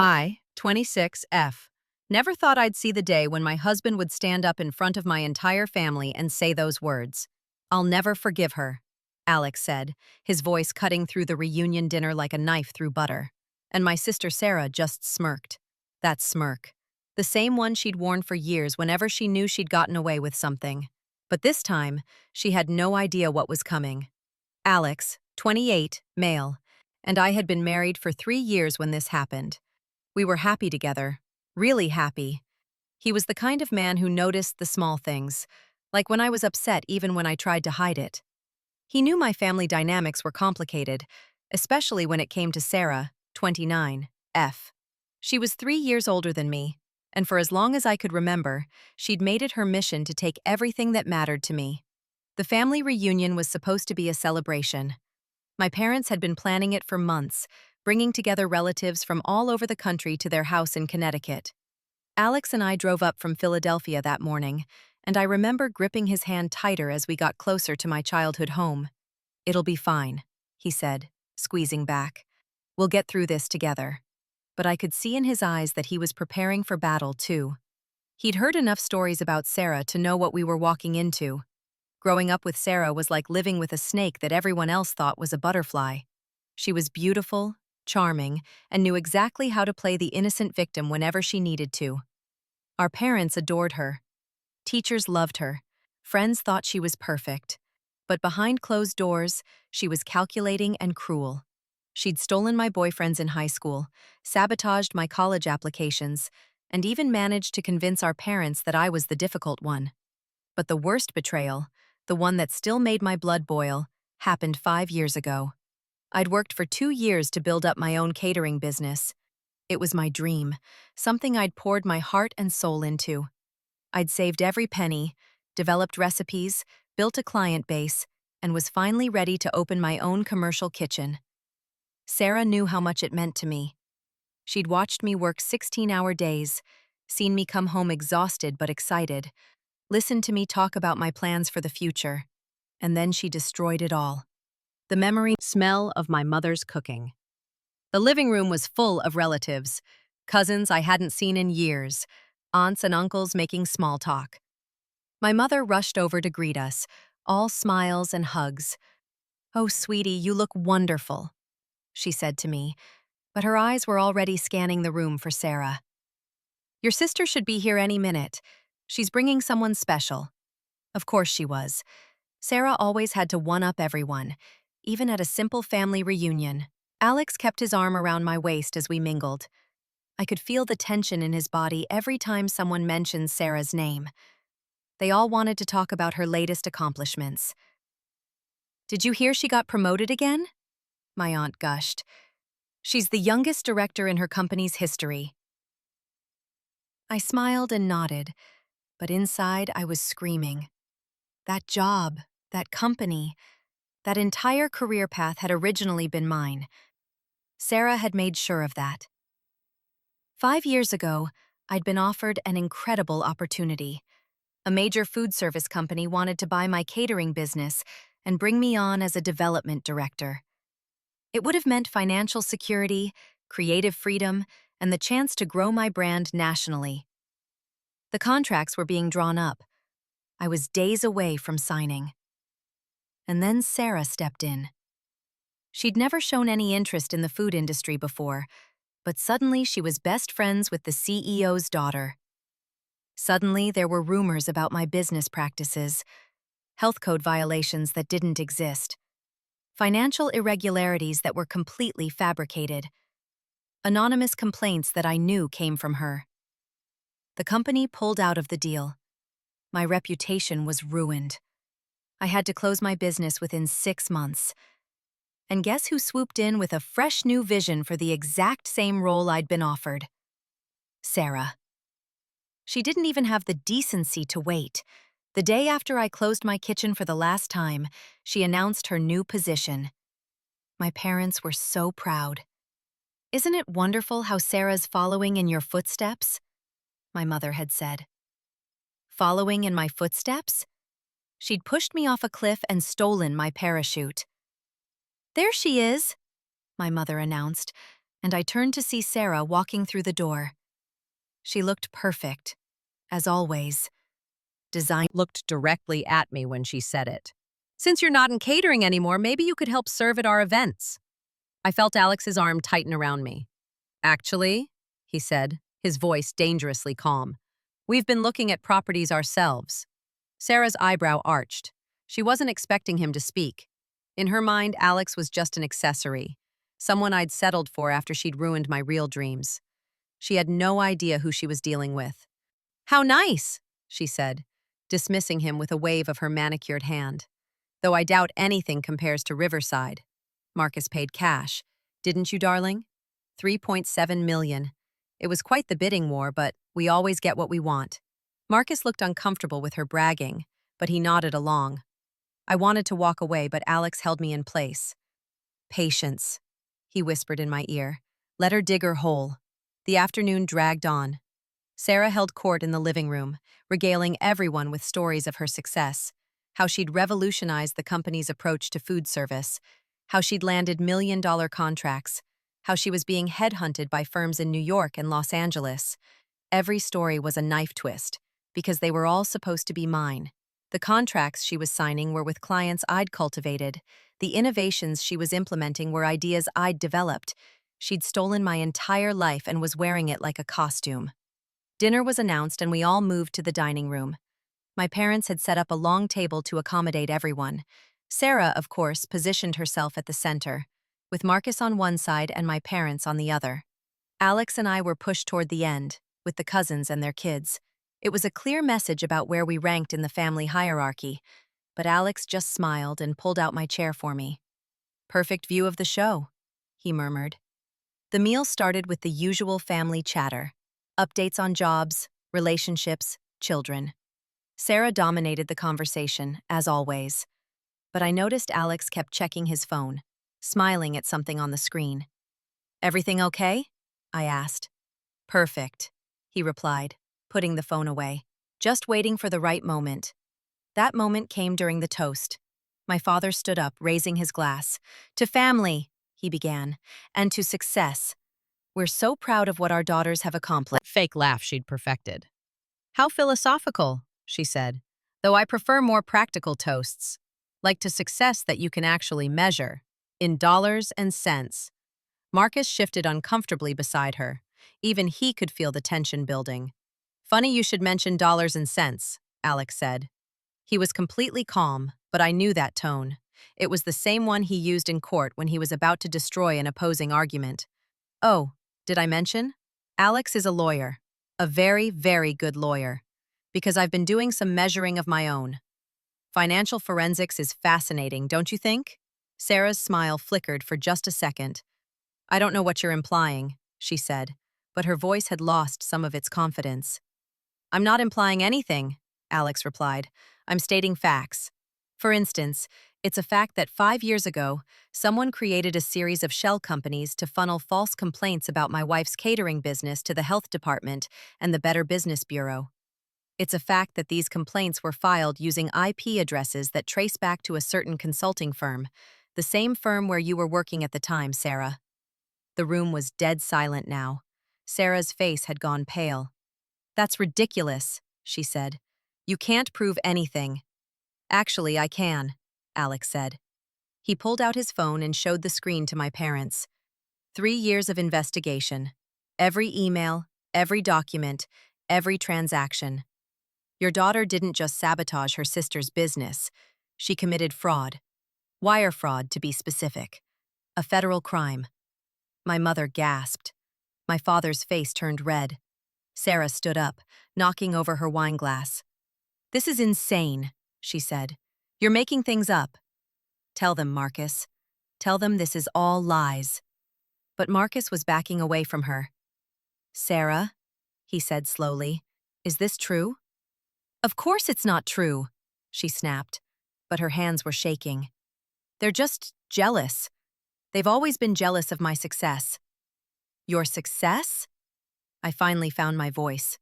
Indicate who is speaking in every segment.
Speaker 1: I, 26F, never thought I'd see the day when my husband would stand up in front of my entire family and say those words. "I'll never forgive her," Alex said, his voice cutting through the reunion dinner like a knife through butter. And my sister Sarah just smirked. That smirk. The same one she'd worn for years whenever she knew she'd gotten away with something. But this time, she had no idea what was coming. Alex, 28, male, and I had been married for 3 years when this happened. We were happy together, really happy. He was the kind of man who noticed the small things, like when I was upset even when I tried to hide it. He knew my family dynamics were complicated, especially when it came to Sarah, 29, F. She was 3 years older than me, and for as long as I could remember, she'd made it her mission to take everything that mattered to me. The family reunion was supposed to be a celebration. My parents had been planning it for months, bringing together relatives from all over the country to their house in Connecticut. Alex and I drove up from Philadelphia that morning, and I remember gripping his hand tighter as we got closer to my childhood home. "It'll be fine," he said, squeezing back. "We'll get through this together." But I could see in his eyes that he was preparing for battle, too. He'd heard enough stories about Sarah to know what we were walking into. Growing up with Sarah was like living with a snake that everyone else thought was a butterfly. She was beautiful, charming, and knew exactly how to play the innocent victim whenever she needed to. Our parents adored her. Teachers loved her. Friends thought she was perfect. But behind closed doors, she was calculating and cruel. She'd stolen my boyfriends in high school, sabotaged my college applications, and even managed to convince our parents that I was the difficult one. But the worst betrayal, the one that still made my blood boil, happened 5 years ago. I'd worked for 2 years to build up my own catering business. It was my dream, something I'd poured my heart and soul into. I'd saved every penny, developed recipes, built a client base, and was finally ready to open my own commercial kitchen. Sarah knew how much it meant to me. She'd watched me work 16-hour days, seen me come home exhausted but excited, listened to me talk about my plans for the future, and then she destroyed it all. The memory smell of my mother's cooking. The living room was full of relatives, cousins I hadn't seen in years, aunts and uncles making small talk. My mother rushed over to greet us, all smiles and hugs. "Oh, sweetie, you look wonderful," she said to me, but her eyes were already scanning the room for Sarah. "Your sister should be here any minute. She's bringing someone special." Of course she was. Sarah always had to one-up everyone, even at a simple family reunion. Alex kept his arm around my waist as we mingled. I could feel the tension in his body every time someone mentioned Sarah's name. They all wanted to talk about her latest accomplishments. "Did you hear she got promoted again?" my aunt gushed. "She's the youngest director in her company's history." I smiled and nodded, but inside I was screaming. That job, that company, that entire career path had originally been mine. Sarah had made sure of that. 5 years ago, I'd been offered an incredible opportunity. A major food service company wanted to buy my catering business and bring me on as a development director. It would have meant financial security, creative freedom, and the chance to grow my brand nationally. The contracts were being drawn up. I was days away from signing. And then Sarah stepped in. She'd never shown any interest in the food industry before, but suddenly she was best friends with the CEO's daughter. Suddenly there were rumors about my business practices, health code violations that didn't exist, financial irregularities that were completely fabricated, anonymous complaints that I knew came from her. The company pulled out of the deal. My reputation was ruined. I had to close my business within 6 months. And guess who swooped in with a fresh new vision for the exact same role I'd been offered? Sarah. She didn't even have the decency to wait. The day after I closed my kitchen for the last time, she announced her new position. My parents were so proud. "Isn't it wonderful how Sarah's following in your footsteps?" my mother had said. Following in my footsteps? She'd pushed me off a cliff and stolen my parachute. "There she is," my mother announced, and I turned to see Sarah walking through the door. She looked perfect, as always. Design looked directly at me when she said it. Since you're not in catering anymore, maybe you could help serve at our events. I felt Alex's arm tighten around me. Actually, he said, his voice dangerously calm, we've been looking at properties ourselves. Sarah's eyebrow arched. She wasn't expecting him to speak. In her mind, Alex was just an accessory, someone I'd settled for after she'd ruined my real dreams. She had no idea who she was dealing with. How nice, she said, dismissing him with a wave of her manicured hand. Though I doubt anything compares to Riverside. Marcus paid cash. Didn't you, darling? 3.7 million. It was quite the bidding war, but we always get what we want. Marcus looked uncomfortable with her bragging, but he nodded along. I wanted to walk away, but Alex held me in place. Patience, he whispered in my ear. Let her dig her hole. The afternoon dragged on. Sarah held court in the living room, regaling everyone with stories of her success, how she'd revolutionized the company's approach to food service, how she'd landed million-dollar contracts, how she was being headhunted by firms in New York and Los Angeles. Every story was a knife twist, because they were all supposed to be mine. The contracts she was signing were with clients I'd cultivated. The innovations she was implementing were ideas I'd developed. She'd stolen my entire life and was wearing it like a costume. Dinner was announced and we all moved to the dining room. My parents had set up a long table to accommodate everyone. Sarah, of course, positioned herself at the center, with Marcus on one side and my parents on the other. Alex and I were pushed toward the end, with the cousins and their kids. It was a clear message about where we ranked in the family hierarchy, but Alex just smiled and pulled out my chair for me. Perfect view of the show, he murmured. The meal started with the usual family chatter. Updates on jobs, relationships, children. Sarah dominated the conversation, as always. But I noticed Alex kept checking his phone, smiling at something on the screen. Everything okay? I asked. Perfect, he replied, putting the phone away, just waiting for the right moment. That moment came during the toast. My father stood up, raising his glass. To family, he began, and to success. We're so proud of what our daughters have accomplished. Fake laugh she'd perfected. How philosophical, she said, though I prefer more practical toasts, like to success that you can actually measure, in dollars and cents. Marcus shifted uncomfortably beside her. Even he could feel the tension building. Funny you should mention dollars and cents, Alex said. He was completely calm, but I knew that tone. It was the same one he used in court when he was about to destroy an opposing argument. Oh, did I mention? Alex is a lawyer. A very, very good lawyer. Because I've been doing some measuring of my own. Financial forensics is fascinating, don't you think? Sarah's smile flickered for just a second. I don't know what you're implying, she said, but her voice had lost some of its confidence. I'm not implying anything, Alex replied. I'm stating facts. For instance, it's a fact that 5 years ago, someone created a series of shell companies to funnel false complaints about my wife's catering business to the health department and the Better Business Bureau. It's a fact that these complaints were filed using IP addresses that trace back to a certain consulting firm, the same firm where you were working at the time, Sarah. The room was dead silent now. Sarah's face had gone pale. That's ridiculous, she said. You can't prove anything. Actually, I can, Alex said. He pulled out his phone and showed the screen to my parents. 3 years of investigation. Every email, every document, every transaction. Your daughter didn't just sabotage her sister's business. She committed fraud. Wire fraud, to be specific. A federal crime. My mother gasped. My father's face turned red. Sarah stood up, knocking over her wine glass. This is insane, she said. You're making things up. Tell them, Marcus. Tell them this is all lies. But Marcus was backing away from her. Sarah, he said slowly, is this true? Of course it's not true, she snapped, but her hands were shaking. They're just jealous. They've always been jealous of my success. Your success? I finally found my voice.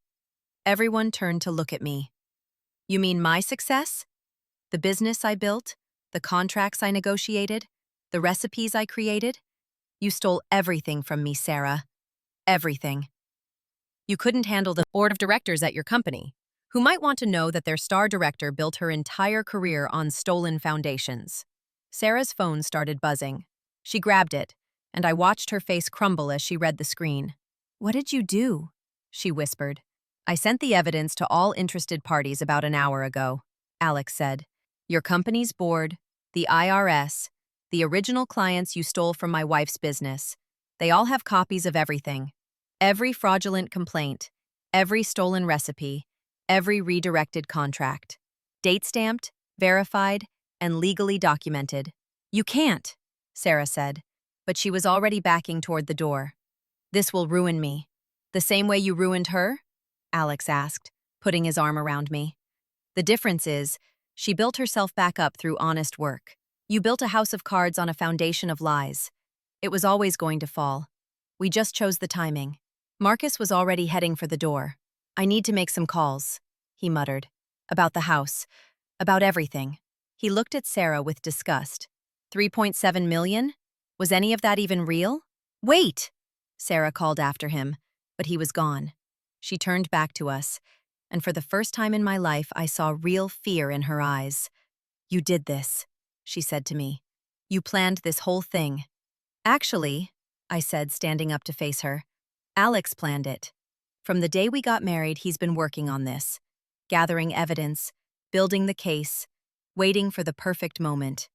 Speaker 1: Everyone turned to look at me. You mean my success? The business I built? The contracts I negotiated? The recipes I created? You stole everything from me, Sarah. Everything. You couldn't handle the board of directors at your company, who might want to know that their star director built her entire career on stolen foundations. Sarah's phone started buzzing. She grabbed it, and I watched her face crumble as she read the screen. "What did you do?" she whispered. "I sent the evidence to all interested parties about an hour ago," Alex said. "Your company's board, the IRS, the original clients you stole from my wife's business. They all have copies of everything. Every fraudulent complaint, every stolen recipe, every redirected contract. Date-stamped, verified, and legally documented." "You can't," Sarah said, but she was already backing toward the door. "This will ruin me. The same way you ruined her?" Alex asked, putting his arm around me. "The difference is, she built herself back up through honest work. You built a house of cards on a foundation of lies. It was always going to fall. We just chose the timing." Marcus was already heading for the door. "I need to make some calls," he muttered. "About the house. About everything." He looked at Sarah with disgust. $3.7 million? Was any of that even real? "Wait!" Sarah called after him, but he was gone. She turned back to us, and for the first time in my life I saw real fear in her eyes. "You did this," she said to me. "You planned this whole thing." "Actually," I said, standing up to face her, "Alex planned it. From the day we got married, he's been working on this, gathering evidence, building the case, waiting for the perfect moment.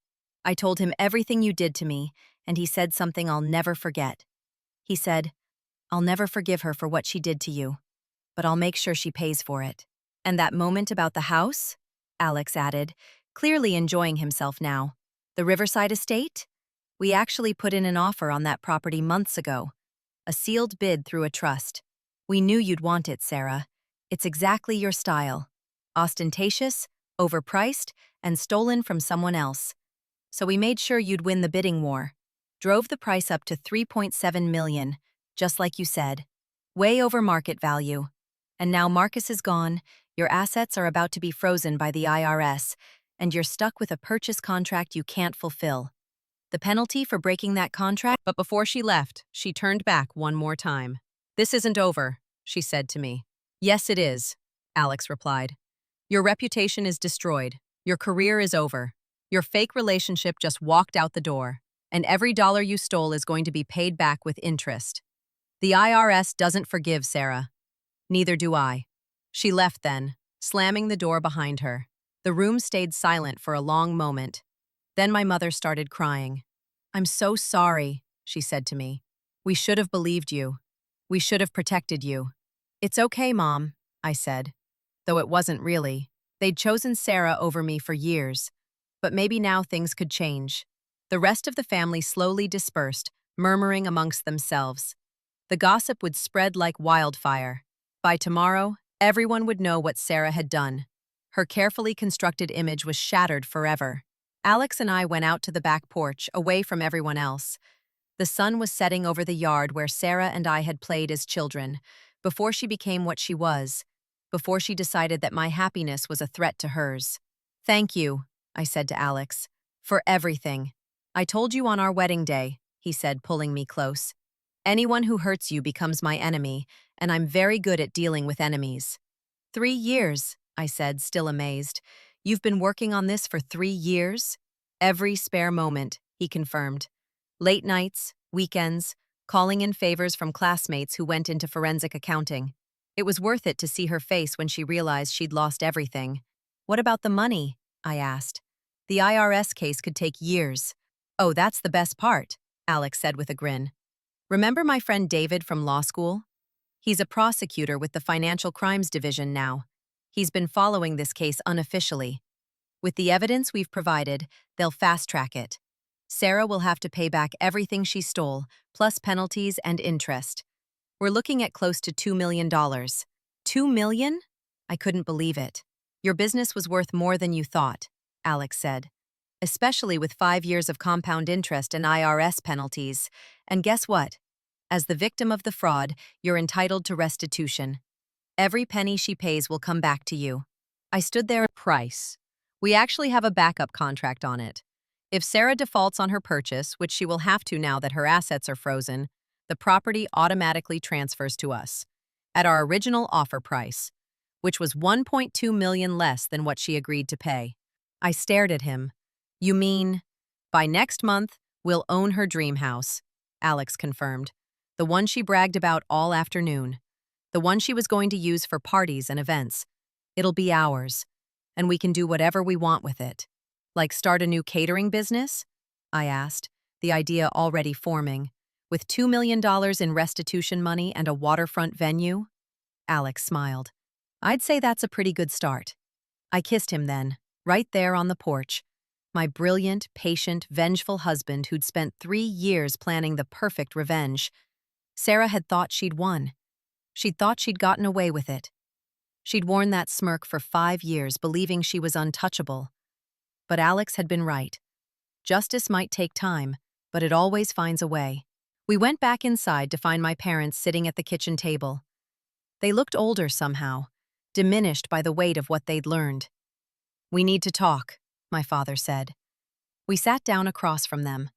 Speaker 1: I told him everything you did to me, and he said something I'll never forget. He said, 'I'll never forgive her for what she did to you, but I'll make sure she pays for it.'" "And that moment about the house?" Alex added, clearly enjoying himself now. "The Riverside estate? We actually put in an offer on that property months ago. A sealed bid through a trust. We knew you'd want it, Sarah. It's exactly your style. Ostentatious, overpriced, and stolen from someone else. So we made sure you'd win the bidding war. Drove the price up to $3.7 million, just like you said. Way over market value. And now Marcus is gone, your assets are about to be frozen by the IRS, and you're stuck with a purchase contract you can't fulfill. The penalty for breaking that contract—" But before she left, she turned back one more time. "This isn't over," she said to me. "Yes, it is," Alex replied. "Your reputation is destroyed. Your career is over. Your fake relationship just walked out the door, and every dollar you stole is going to be paid back with interest. The IRS doesn't forgive, Sarah. Neither do I." She left then, slamming the door behind her. The room stayed silent for a long moment. Then my mother started crying. "I'm so sorry," she said to me. "We should have believed you. We should have protected you." "It's okay, Mom," I said. Though it wasn't really. They'd chosen Sarah over me for years. But maybe now things could change. The rest of the family slowly dispersed, murmuring amongst themselves. The gossip would spread like wildfire. By tomorrow, everyone would know what Sarah had done. Her carefully constructed image was shattered forever. Alex and I went out to the back porch, away from everyone else. The sun was setting over the yard where Sarah and I had played as children, before she became what she was, before she decided that my happiness was a threat to hers. "Thank you," I said to Alex, "for everything. I told you on our wedding day," he said, pulling me close. "Anyone who hurts you becomes my enemy, and I'm very good at dealing with enemies." 3 years, I said, still amazed. "You've been working on this for 3 years?" "Every spare moment," he confirmed. Late nights, weekends, calling in favors from classmates who went into forensic accounting. It was worth it to see her face when she realized she'd lost everything. "What about the money?" I asked. "The IRS case could take years." "Oh, that's the best part," Alex said with a grin. "Remember my friend David from law school? He's a prosecutor with the Financial Crimes Division now. He's been following this case unofficially. With the evidence we've provided, they'll fast-track it. Sarah will have to pay back everything she stole, plus penalties and interest. We're looking at close to $2 million. $2 million? I couldn't believe it. Your business was worth more than you thought, Alex said. Especially with 5 years of compound interest and IRS penalties. And guess what? As the victim of the fraud, you're entitled to restitution. Every penny she pays will come back to you." I stood there. "Price. We actually have a backup contract on it. If Sarah defaults on her purchase, which she will have to now that her assets are frozen, the property automatically transfers to us at our original offer price, which was 1.2 million less than what she agreed to pay. I stared at him. You mean, by next month, we'll own her dream house, Alex confirmed. The one she bragged about all afternoon. The one she was going to use for parties and events. It'll be ours, and we can do whatever we want with it. Like start a new catering business? I asked, the idea already forming. With $2 million in restitution money and a waterfront venue? Alex smiled. I'd say that's a pretty good start. I kissed him then, right there on the porch. My brilliant, patient, vengeful husband who'd spent 3 years planning the perfect revenge. Sarah had thought she'd won. She'd thought she'd gotten away with it. She'd worn that smirk for 5 years, believing she was untouchable. But Alex had been right. Justice might take time, but it always finds a way. We went back inside to find my parents sitting at the kitchen table. They looked older somehow, diminished by the weight of what they'd learned. We need to talk, my father said. We sat down across from them.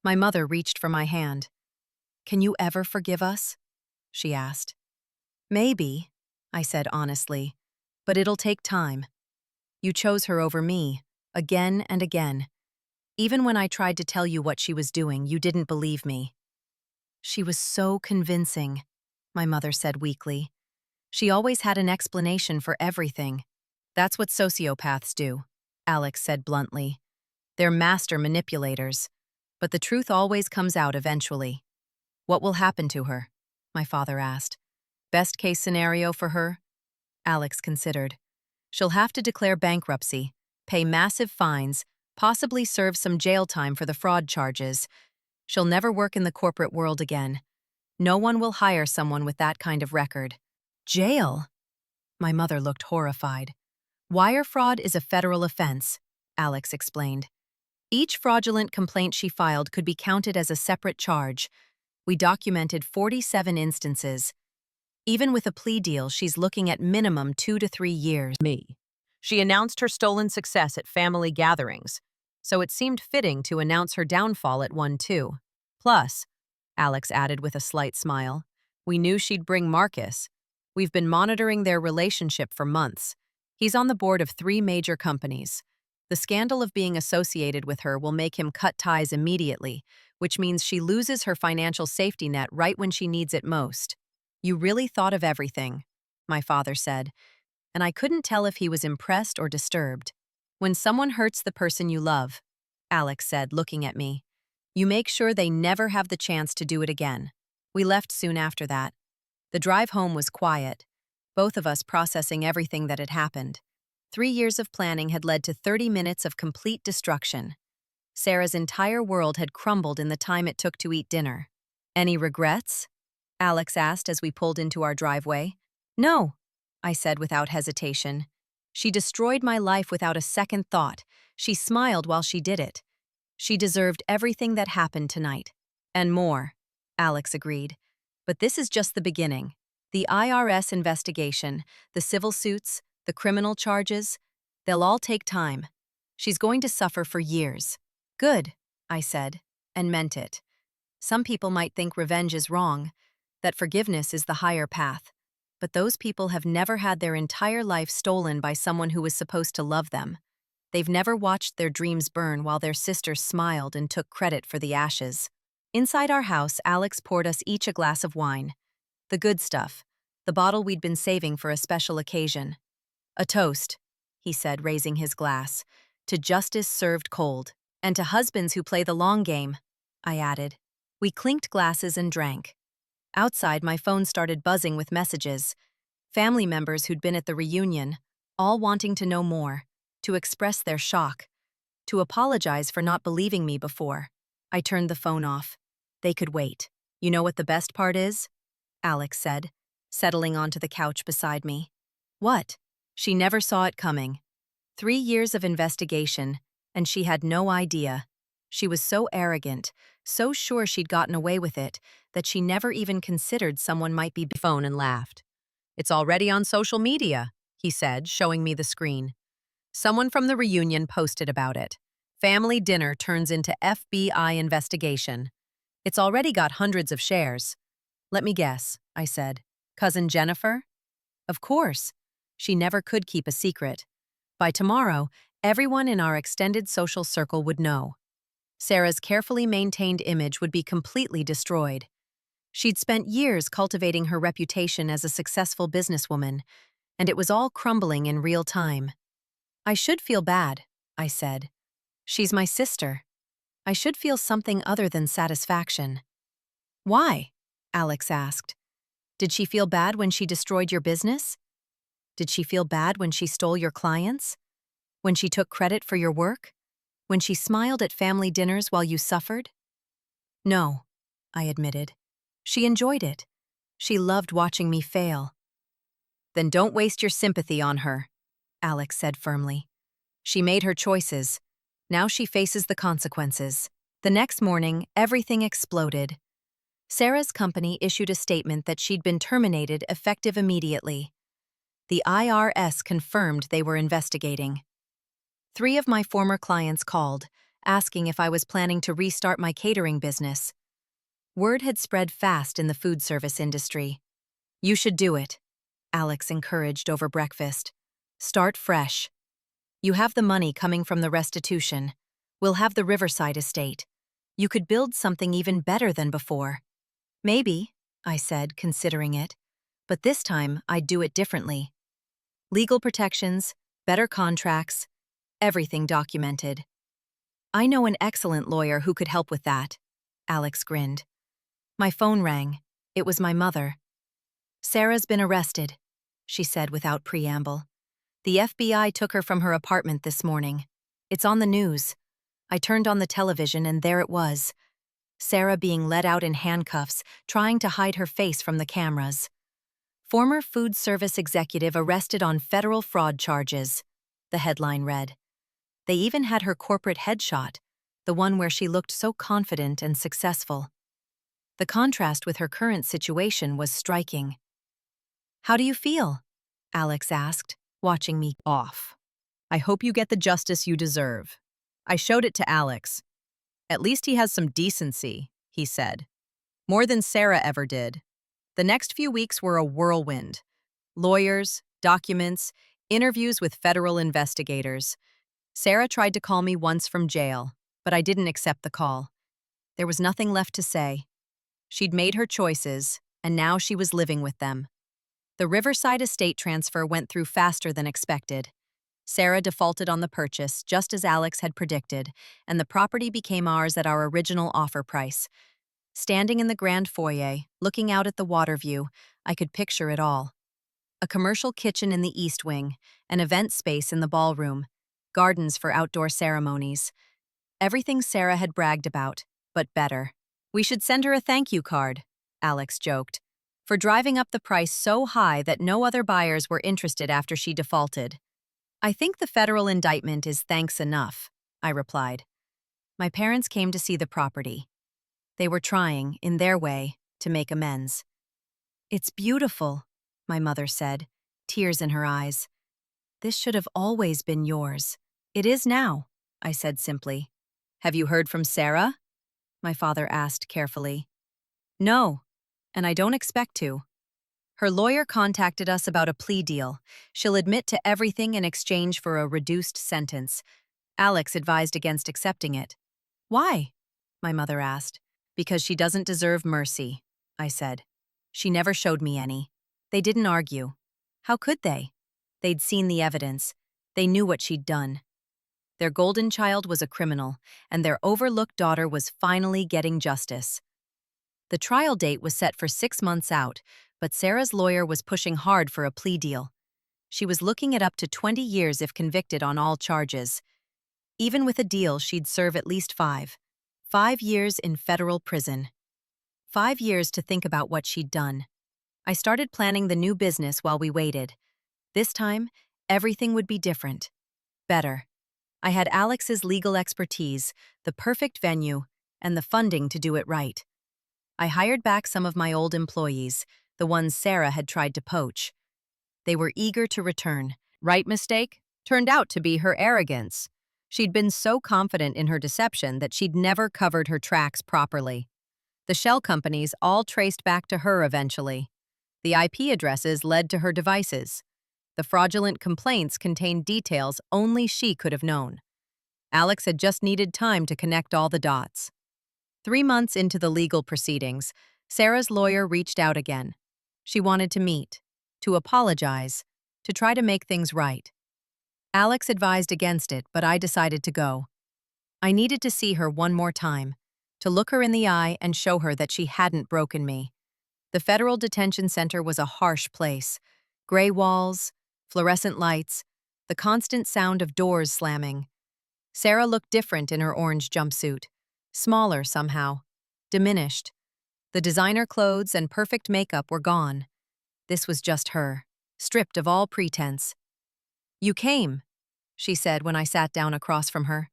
Speaker 1: My mother reached for my hand. Can you ever forgive us? She asked. Maybe, I said honestly, but it'll take time. You chose her over me, again and again. Even when I tried to tell you what she was doing, you didn't believe me. She was so convincing, my mother said weakly. She always had an explanation for everything. That's what sociopaths do, Alex said bluntly. They're master manipulators, but the truth always comes out eventually. What will happen to her? My father asked. Best case scenario for her? Alex considered. She'll have to declare bankruptcy, pay massive fines, possibly serve some jail time for the fraud charges. She'll never work in the corporate world again. No one will hire someone with that kind of record. Jail? My mother looked horrified. Wire fraud is a federal offense, Alex explained. Each fraudulent complaint she filed could be counted as a separate charge. We documented 47 instances. Even with a plea deal, she's looking at minimum 2 to 3 years. She announced her stolen success at family gatherings, so it seemed fitting to announce her downfall at one too. Plus, Alex added with a slight smile, we knew she'd bring Marcus. We've been monitoring their relationship for months. He's on the board of 3 major companies. The scandal of being associated with her will make him cut ties immediately, which means she loses her financial safety net right when she needs it most. You really thought of everything, my father said, and I couldn't tell if he was impressed or disturbed. When someone hurts the person you love, Alex said, looking at me, you make sure they never have the chance to do it again. We left soon after that. The drive home was quiet, both of us processing everything that had happened. 3 years of planning had led to 30 minutes of complete destruction. Sarah's entire world had crumbled in the time it took to eat dinner. Any regrets? Alex asked as we pulled into our driveway. No, I said without hesitation. She destroyed my life without a second thought. She smiled while she did it. She deserved everything that happened tonight. And more, Alex agreed. But this is just the beginning. The IRS investigation, the civil suits, the criminal charges, they'll all take time. She's going to suffer for years. Good, I said, and meant it. Some people might think revenge is wrong, that forgiveness is the higher path. But those people have never had their entire life stolen by someone who was supposed to love them. They've never watched their dreams burn while their sister smiled and took credit for the ashes. Inside our house, Alex poured us each a glass of wine. The good stuff, the bottle we'd been saving for a special occasion. A toast, he said, raising his glass, to justice served cold, and to husbands who play the long game, I added. We clinked glasses and drank. Outside, my phone started buzzing with messages. Family members who'd been at the reunion, all wanting to know more, to express their shock, to apologize for not believing me before. I turned the phone off. They could wait. You know what the best part is? Alex said, settling onto the couch beside me. What? She never saw it coming. 3 years of investigation, and she had no idea. She was so arrogant, so sure she'd gotten away with it, that she never even considered someone might be phone and laughed. It's already on social media, he said, showing me the screen. Someone from the reunion posted about it. Family dinner turns into FBI investigation. It's already got hundreds of shares. Let me guess, I said. Cousin Jennifer? Of course. She never could keep a secret. By tomorrow, everyone in our extended social circle would know. Sarah's carefully maintained image would be completely destroyed. She'd spent years cultivating her reputation as a successful businesswoman, and it was all crumbling in real time. I should feel bad, I said. She's my sister. I should feel something other than satisfaction. Why? Alex asked. Did she feel bad when she destroyed your business? Did she feel bad when she stole your clients? When she took credit for your work? When she smiled at family dinners while you suffered? No, I admitted. She enjoyed it. She loved watching me fail. Then don't waste your sympathy on her, Alex said firmly. She made her choices. Now she faces the consequences. The next morning, everything exploded. Sarah's company issued a statement that she'd been terminated effective immediately. The IRS confirmed they were investigating. 3 of my former clients called, asking if I was planning to restart my catering business. Word had spread fast in the food service industry. You should do it, Alex encouraged over breakfast. Start fresh. You have the money coming from the restitution. We'll have the Riverside estate. You could build something even better than before. Maybe, I said, considering it. But this time, I'd do it differently. Legal protections, better contracts, everything documented. I know an excellent lawyer who could help with that, Alex grinned. My phone rang. It was my mother. Sarah's been arrested, she said without preamble. The FBI took her from her apartment this morning. It's on the news. I turned on the television and there it was. Sarah being led out in handcuffs, trying to hide her face from the cameras. Former food service executive arrested on federal fraud charges, the headline read. They even had her corporate headshot, the one where she looked so confident and successful. The contrast with her current situation was striking. How do you feel? Alex asked, watching me off. I hope you get the justice you deserve. I showed it to Alex. At least he has some decency, he said. More than Sarah ever did. The next few weeks were a whirlwind. Lawyers, documents, interviews with federal investigators. Sarah tried to call me once from jail, but I didn't accept the call. There was nothing left to say. She'd made her choices, and now she was living with them. The Riverside estate transfer went through faster than expected. Sarah defaulted on the purchase, just as Alex had predicted, and the property became ours at our original offer price. Standing in the grand foyer, looking out at the water view, I could picture it all. A commercial kitchen in the east wing, an event space in the ballroom, gardens for outdoor ceremonies. Everything Sarah had bragged about, but better. We should send her a thank you card, Alex joked, for driving up the price so high that no other buyers were interested after she defaulted. I think the federal indictment is thanks enough, I replied. My parents came to see the property. They were trying, in their way, to make amends. It's beautiful, my mother said, tears in her eyes. This should have always been yours. It is now, I said simply. Have you heard from Sarah? My father asked carefully. No, and I don't expect to. Her lawyer contacted us about a plea deal. She'll admit to everything in exchange for a reduced sentence. Alex advised against accepting it. Why? My mother asked. Because she doesn't deserve mercy, I said. She never showed me any. They didn't argue. How could they? They'd seen the evidence. They knew what she'd done. Their golden child was a criminal, and their overlooked daughter was finally getting justice. The trial date was set for 6 months out, but Sarah's lawyer was pushing hard for a plea deal. She was looking at up to 20 years if convicted on all charges. Even with a deal, she'd serve at least 5. 5 years in federal prison. 5 years to think about what she'd done. I started planning the new business while we waited. This time, everything would be different. Better. I had Alex's legal expertise, the perfect venue, and the funding to do it right. I hired back some of my old employees, the ones Sarah had tried to poach. They were eager to return. Right mistake? Turned out to be her arrogance. She'd been so confident in her deception that she'd never covered her tracks properly. The shell companies all traced back to her eventually. The IP addresses led to her devices. The fraudulent complaints contained details only she could have known. Alex had just needed time to connect all the dots. 3 months into the legal proceedings, Sarah's lawyer reached out again. She wanted to meet, to apologize, to try to make things right. Alex advised against it, but I decided to go. I needed to see her one more time, to look her in the eye and show her that she hadn't broken me. The federal detention center was a harsh place. Gray walls, fluorescent lights, the constant sound of doors slamming. Sarah looked different in her orange jumpsuit, smaller somehow, diminished. The designer clothes and perfect makeup were gone. This was just her, stripped of all pretense. "You came," she said when I sat down across from her.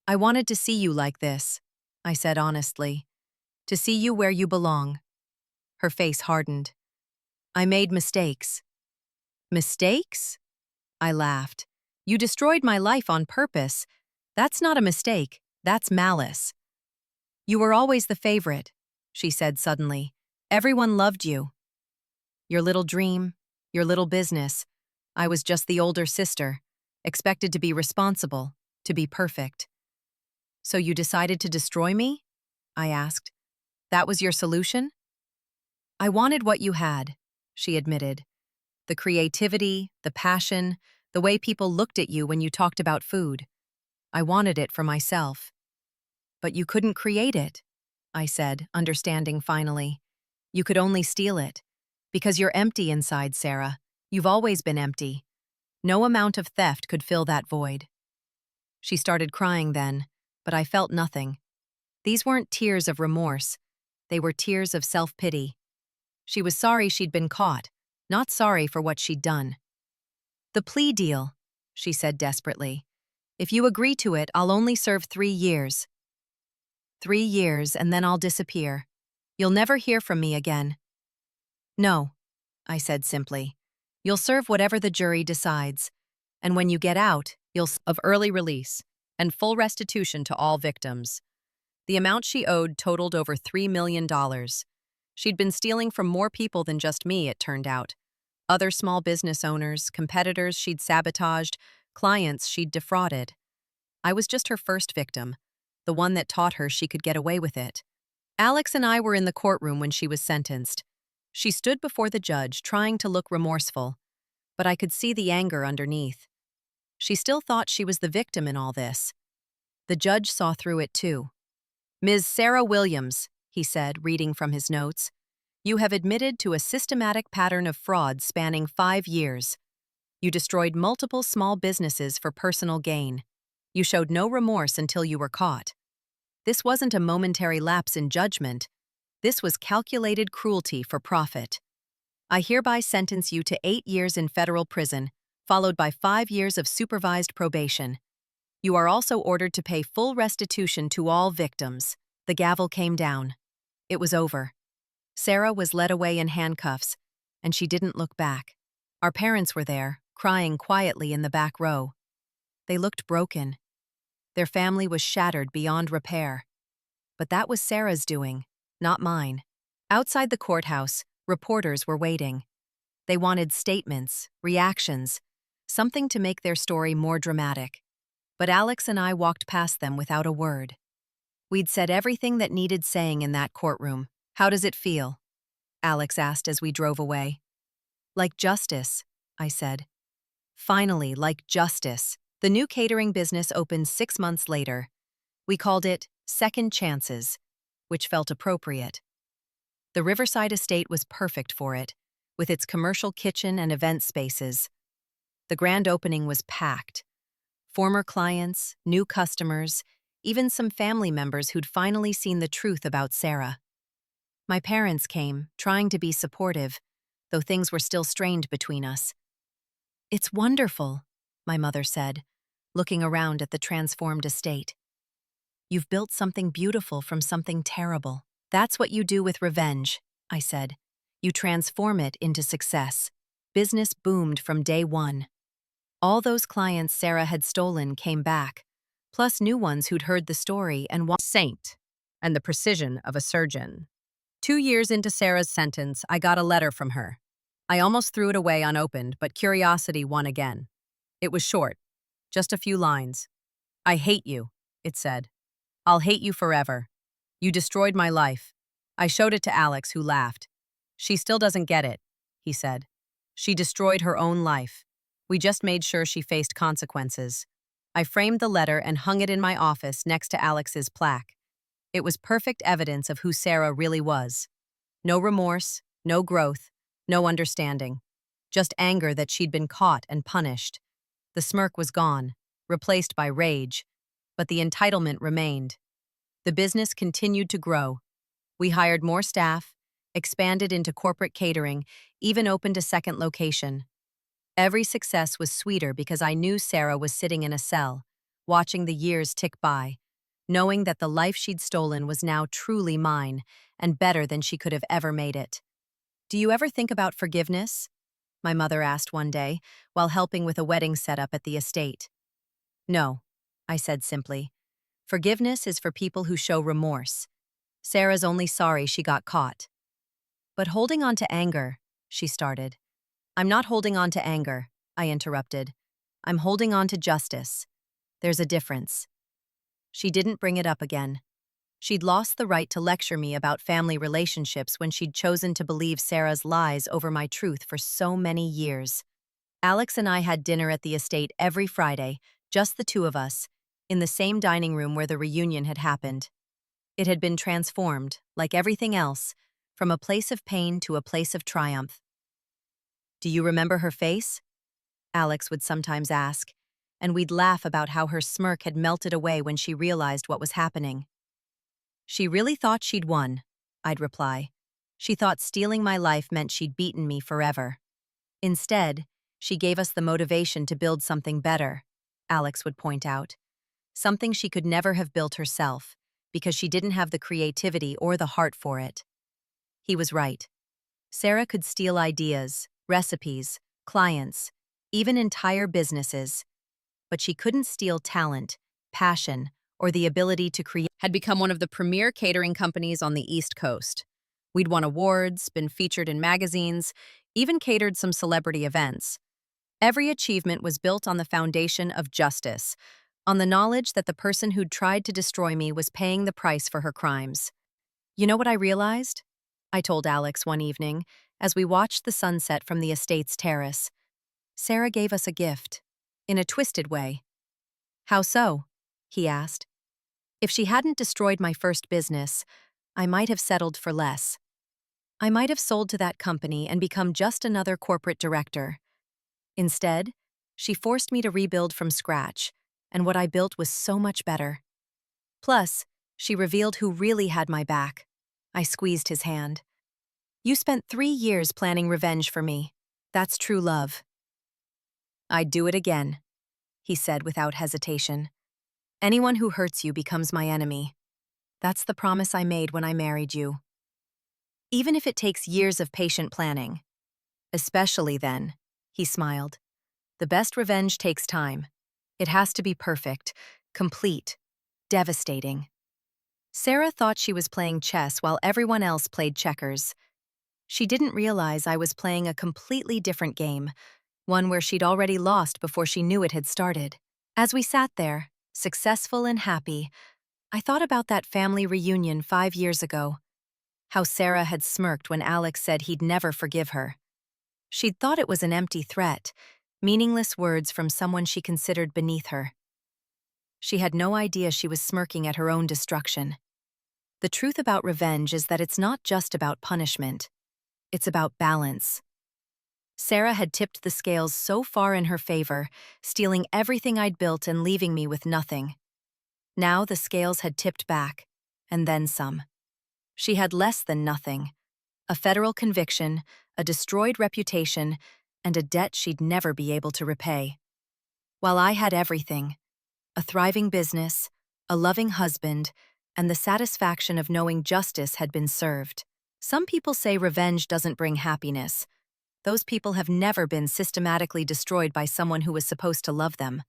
Speaker 1: "I wanted to see you like this," I said honestly. "To see you where you belong." Her face hardened. "I made mistakes." "Mistakes?" I laughed. "You destroyed my life on purpose. That's not a mistake, that's malice." "You were always the favorite," she said suddenly. "Everyone loved you. Your little dream, your little business. I was just the older sister, expected to be responsible, to be perfect." "So you decided to destroy me?" I asked. "That was your solution?" "I wanted what you had," she admitted. "The creativity, the passion, the way people looked at you when you talked about food. I wanted it for myself." "But you couldn't create it," I said, understanding finally. "You could only steal it. Because you're empty inside, Sarah. You've always been empty. No amount of theft could fill that void." She started crying then, but I felt nothing. These weren't tears of remorse. They were tears of self-pity. She was sorry she'd been caught, not sorry for what she'd done. "The plea deal," she said desperately. "If you agree to it, I'll only serve 3 years. 3 years, and then I'll disappear. You'll never hear from me again." "No," I said simply. "You'll serve whatever the jury decides. And when you get out, of early release and full restitution to all victims." The amount she owed totaled over $3 million. She'd been stealing from more people than just me, it turned out. Other small business owners, competitors she'd sabotaged, clients she'd defrauded. I was just her first victim, the one that taught her she could get away with it. Alex and I were in the courtroom when she was sentenced. She stood before the judge, trying to look remorseful, but I could see the anger underneath. She still thought she was the victim in all this. The judge saw through it too. "Ms. Sarah Williams," he said, reading from his notes, "you have admitted to a systematic pattern of fraud spanning 5 years. You destroyed multiple small businesses for personal gain. You showed no remorse until you were caught. This wasn't a momentary lapse in judgment. This was calculated cruelty for profit. I hereby sentence you to 8 years in federal prison, followed by 5 years of supervised probation. You are also ordered to pay full restitution to all victims." The gavel came down. It was over. Sarah was led away in handcuffs, and she didn't look back. Our parents were there, crying quietly in the back row. They looked broken. Their family was shattered beyond repair. But that was Sarah's doing, not mine. Outside the courthouse, reporters were waiting. They wanted statements, reactions, something to make their story more dramatic. But Alex and I walked past them without a word. We'd said everything that needed saying in that courtroom. "How does it feel?" Alex asked as we drove away. "Like justice," I said. Finally, like justice. The new catering business opened 6 months later. We called it Second Chances, which felt appropriate. The Riverside estate was perfect for it, with its commercial kitchen and event spaces. The grand opening was packed. Former clients, new customers, even some family members who'd finally seen the truth about Sarah. My parents came, trying to be supportive, though things were still strained between us. "It's wonderful," my mother said, looking around at the transformed estate. "You've built something beautiful from something terrible. That's what you do with revenge," I said. "You transform it into success." Business boomed from day one. All those clients Sarah had stolen came back, plus new ones who'd heard the story and saint and the precision of a surgeon. 2 years into Sarah's sentence, I got a letter from her. I almost threw it away unopened, but curiosity won again. It was short, just a few lines. "I hate you," it said. "I'll hate you forever. You destroyed my life." I showed it to Alex, who laughed. "She still doesn't get it," he said. "She destroyed her own life. We just made sure she faced consequences." I framed the letter and hung it in my office next to Alex's plaque. It was perfect evidence of who Sarah really was. No remorse, no growth, no understanding. Just anger that she'd been caught and punished. The smirk was gone, replaced by rage, but the entitlement remained. The business continued to grow. We hired more staff, expanded into corporate catering, even opened a second location. Every success was sweeter because I knew Sarah was sitting in a cell, watching the years tick by, knowing that the life she'd stolen was now truly mine and better than she could have ever made it. "Do you ever think about forgiveness?" my mother asked one day while helping with a wedding setup at the estate. "No," I said simply. "Forgiveness is for people who show remorse. Sarah's only sorry she got caught." "But holding on to anger," she started. "I'm not holding on to anger," I interrupted. "I'm holding on to justice. There's a difference." She didn't bring it up again. She'd lost the right to lecture me about family relationships when she'd chosen to believe Sarah's lies over my truth for so many years. Alex and I had dinner at the estate every Friday, just the two of us, in the same dining room where the reunion had happened. It had been transformed, like everything else, from a place of pain to a place of triumph. "Do you remember her face?" Alex would sometimes ask, and we'd laugh about how her smirk had melted away when she realized what was happening. "She really thought she'd won," I'd reply. "She thought stealing my life meant she'd beaten me forever. Instead, she gave us the motivation to build something better," Alex would point out. "Something she could never have built herself, because she didn't have the creativity or the heart for it." He was right. Sarah could steal ideas, recipes, clients, even entire businesses, but she couldn't steal talent, passion, or the ability to create. Had become one of the premier catering companies on the East Coast. We'd won awards, been featured in magazines, even catered some celebrity events. Every achievement was built on the foundation of justice, on the knowledge that the person who'd tried to destroy me was paying the price for her crimes. "You know what I realized?" I told Alex one evening, as we watched the sunset from the estate's terrace. "Sarah gave us a gift, in a twisted way." "How so?" he asked. "If she hadn't destroyed my first business, I might have settled for less. I might have sold to that company and become just another corporate director. Instead, she forced me to rebuild from scratch, and what I built was so much better. Plus, she revealed who really had my back." I squeezed his hand. "You spent 3 years planning revenge for me. That's true love." "I'd do it again," he said without hesitation. "Anyone who hurts you becomes my enemy. That's the promise I made when I married you. Even if it takes years of patient planning." "Especially then," he smiled. "The best revenge takes time. It has to be perfect, complete, devastating." Sarah thought she was playing chess while everyone else played checkers. She didn't realize I was playing a completely different game, one where she'd already lost before she knew it had started. As we sat there, successful and happy, I thought about that family reunion 5 years ago. How Sarah had smirked when Alex said he'd never forgive her. She'd thought it was an empty threat, meaningless words from someone she considered beneath her. She had no idea she was smirking at her own destruction. The truth about revenge is that it's not just about punishment. It's about balance. Sarah had tipped the scales so far in her favor, stealing everything I'd built and leaving me with nothing. Now the scales had tipped back, and then some. She had less than nothing: a federal conviction, a destroyed reputation, and a debt she'd never be able to repay. While I had everything: a thriving business, a loving husband, and the satisfaction of knowing justice had been served. Some people say revenge doesn't bring happiness. Those people have never been systematically destroyed by someone who was supposed to love them.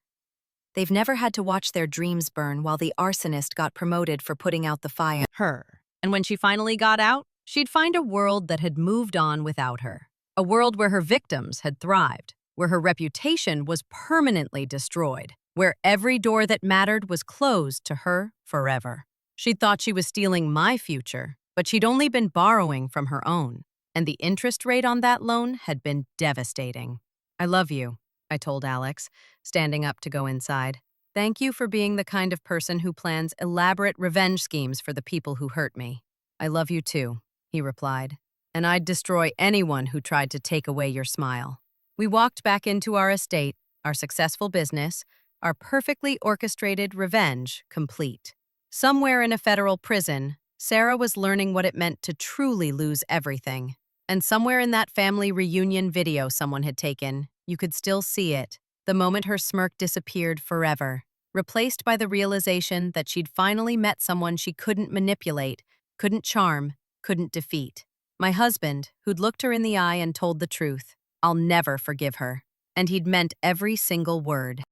Speaker 1: They've never had to watch their dreams burn while the arsonist got promoted for putting out the fire. Her. And when she finally got out, she'd find a world that had moved on without her. A world where her victims had thrived, where her reputation was permanently destroyed, where every door that mattered was closed to her forever. She'd thought she was stealing my future, but she'd only been borrowing from her own, and the interest rate on that loan had been devastating. I love you, I told Alex, standing up to go inside. Thank you for being the kind of person who plans elaborate revenge schemes for the people who hurt me. I love you too, he replied, and I'd destroy anyone who tried to take away your smile. We walked back into our estate, our successful business, our perfectly orchestrated revenge complete. Somewhere in a federal prison, Sarah was learning what it meant to truly lose everything. And somewhere in that family reunion video someone had taken, you could still see it, the moment her smirk disappeared forever, replaced by the realization that she'd finally met someone she couldn't manipulate, couldn't charm, couldn't defeat. My husband, who'd looked her in the eye and told the truth. I'll never forgive her. And he'd meant every single word.